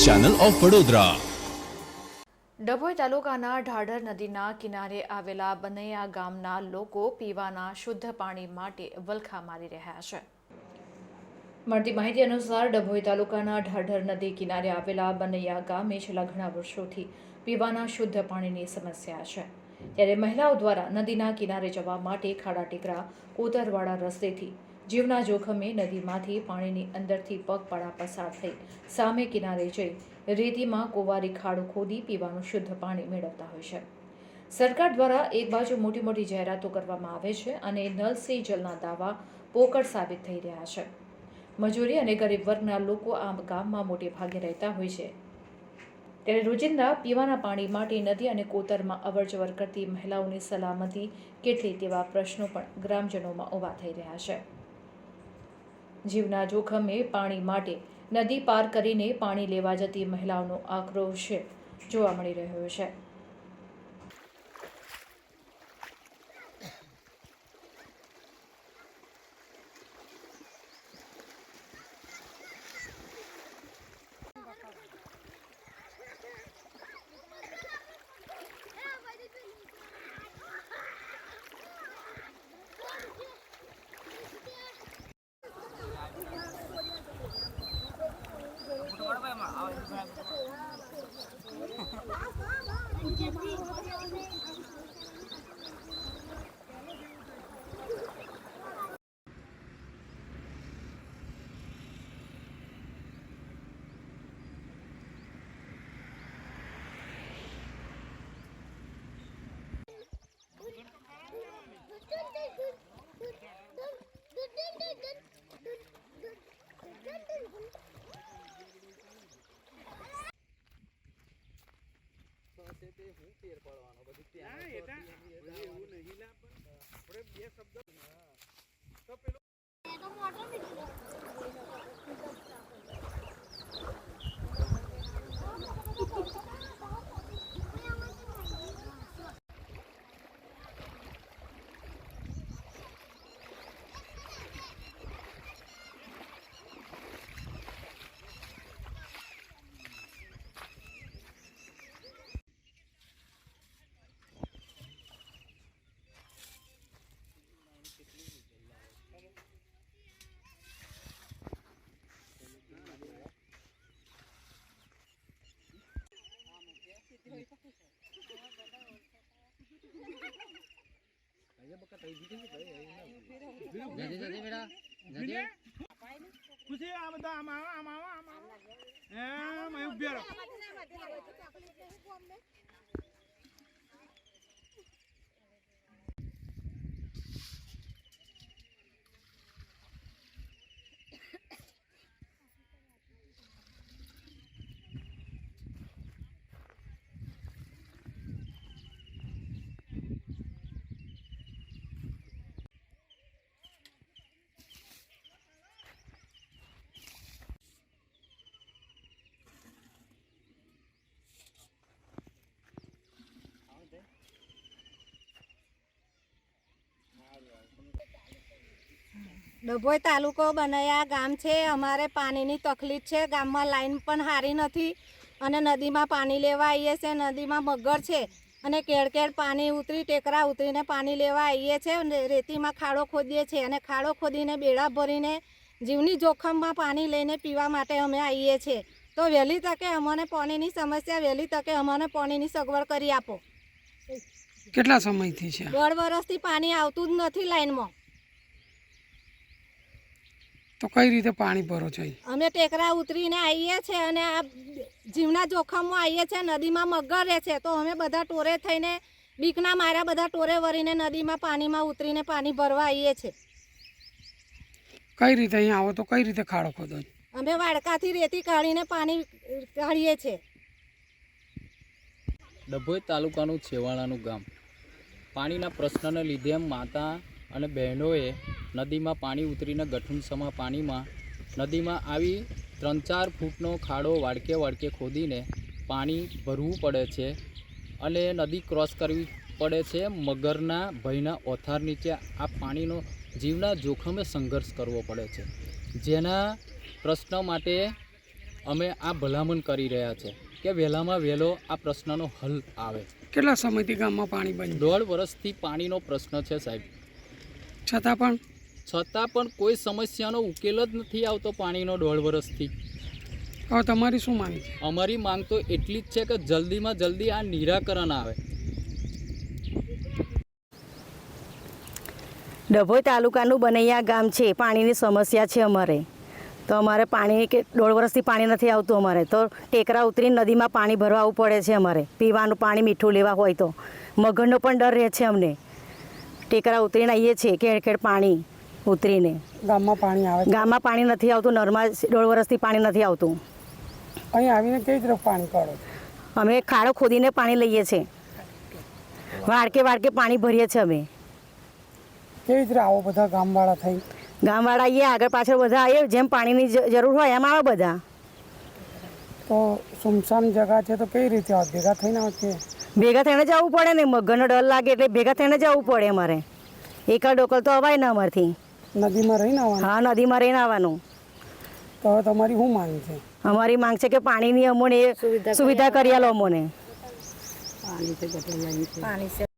Channel of Vadodara. Dabhoi તાલુકાના ઢાઢર નદીના કિનારે આવેલા બનૈયા ગામના લોકો પીવાના શુદ્ધ પાણી માટે વલખા મારી રહ્યા છે। મળતી માહિતી અનુસાર ડભોઈ તાલુકાના ઢાઢર નદી કિનારે આવેલા બનૈયા ગામે છેલ્લા ઘણા વર્ષોથી પીવાના શુદ્ધ પાણીની સમસ્યા છે। ત્યારે મહિલાઓ દ્વારા નદીના કિનારે જવા માટે ખાડા ટેકરા કોતરવાળા રસ્તેથી જીવના જોખમે નદીમાંથી પાણીની અંદરથી પગપાળા પસાર થઈ સામે કિનારે જઈ રેતીમાં કોવારી ખાડો ખોદી પીવાનું શુદ્ધ પાણી મેળવતા હોય છે। સરકાર દ્વારા એક બાજુ મોટી મોટી જાહેરાતો કરવામાં આવે છે અને નલ સે જલના દાવા પોકળ સાબિત થઈ રહ્યા છે। મજૂરી અને ગરીબ વર્ગના લોકો આ ગામમાં મોટે ભાગે રહેતા હોય છે। ત્યારે રોજિંદા પીવાના પાણી માટે નદી અને કોતરમાં અવરજવર કરતી મહિલાઓની સલામતી કેટલી તેવા પ્રશ્નો પણ ગ્રામજનોમાં ઊભા થઈ રહ્યા છે। જીવના જોખમે પાણી માટે નદી પાર કરીને પાણી લેવા જતી મહિલાઓનો આક્રોશ જોવા મળી રહ્યો છે। ડભોઈ તાલુકો બનૈયા ગામ છે। અમારે પાણીની તકલીફ છે। ગામમાં લાઈન પણ સારી નથી અને નદીમાં પાણી લેવા આવીએ છીએ। નદીમાં મગર છે અને કેળ પાણી ઉતરી ટેકરા ઉતરીને પાણી લેવા આવીએ છીએ। રેતીમાં ખાડો ખોદીએ છીએ અને ખાડો ખોદીને બેડા ભરીને જીવની જોખમમાં પાણી લઈને પીવા માટે અમે આવીએ છીએ। તો વહેલી તકે અમને પાણીની સમસ્યા વહેલી તકે અમને પાણીની સગવડ કરી આપો। કેટલા સમયથી છે? 1.5 વર્ષથી પાણી આવતું જ નથી લાઈનમાં। તો કઈ રીતે પાણી ભરો છો? અમે ટેકરા ઉતરીને આવીએ છીએ અને આ જીવના જોખમમાં આવીએ છીએ। નદીમાં મગર રહે છે તો અમે બધા ટોરે થઈને બીકના માર્યા બધા ટોરે વળીને નદીમાં પાણીમાં ઉતરીને પાણી ભરવા આવીએ છીએ। કઈ રીતે અહીંયા આવો તો કઈ રીતે ખાડો ખોદો? અમે વાડકાથી રેતી કાઢીને પાણી કાઢીએ છીએ। ડભોઈ તાલુકાનું છેવાડાનું ગામ પાણીના પ્રશ્નને લીધે માતા અને બહેનોએ નદીમાં પાણી ઉતરીને ગઠુંસમા પાણીમાં નદીમાં આવી 3-4 ફૂટનો ખાડો વાડકે ખોદીને પાણી ભરવું પડે છે અને નદી ક્રોસ કરવી પડે છે। મગરના ભયના ઓથાર નીચે આ પાણીનો જીવના જોખમે સંઘર્ષ કરવો પડે છે, જેના પ્રશ્ન માટે અમે આ ભલામણ કરી રહ્યા છે કે વહેલામાં વહેલો આ પ્રશ્નનો હલ આવે. કેટલા સમયથી ગામમાં પાણી બંધ? 1.5 વર્ષથી પાણીનો પ્રશ્ન છે સાહેબ. છતાં પણ કોઈ સમસ્યાનો ઉકેલ જ નથી આવતો પાણીનો 1.5 વર્ષથી. હવે તમારી શું માંગ છે? અમારી માંગ તો એટલી જ છે કે જલ્દીમાં જલ્દી આ નિરાકરણ આવે. ડભોઈ તાલુકાનું બનૈયા ગામ છે. પાણીની સમસ્યા છે અમારે. તો અમારે પાણી કે 1.5 વર્ષથી પાણી નથી આવતું. અમારે તો ટેકરા ઉતરીને નદીમાં પાણી ભરવા આવવું પડે છે. અમારે પીવાનું પાણી મીઠું લેવા હોય તો મગરનો પણ ડર રહે છે અમને. ટેકરા ઉતરીને આવીએ છીએ ખેડ પાણી ઉતરીને. ગામમાં પાણી આવે? ગામમાં પાણી નથી આવતું. નરમાં 1.5 વર્ષથી પાણી નથી આવતું. અહીં આવીને કઈ તરફ પાણી કાઢો? અમે ખાડો ખોદીને પાણી લઈએ છીએ. વાડકે પાણી ભરીએ છીએ અમે. કેવી રીતે આવો બધા ગામવાળા થઈ? ગામવાળા આવીએ, આગળ પાછળ બધા આવીએ, જેમ પાણીની જરૂર હોય એમ આવે બધા. તો સુમસામ જગા છે તો કઈ રીતે આવે? ભેગા થઈને આવે છે? ભેગા થઈને જવું પડે ને. મગરનો ડર લાગે એટલે ભેગા થઈને જવું પડે અમારે. એકલ ડોકલ તો અવાય ને અમારથી. નદીમાં રહીને આવવાનું? હા, નદીમાં રહીને આવવાનું. તો હવે તમારી શું માંગ છે? અમારી માંગ છે કે પાણીની અમને સુવિધા કરી આલો અમને. પાણી છે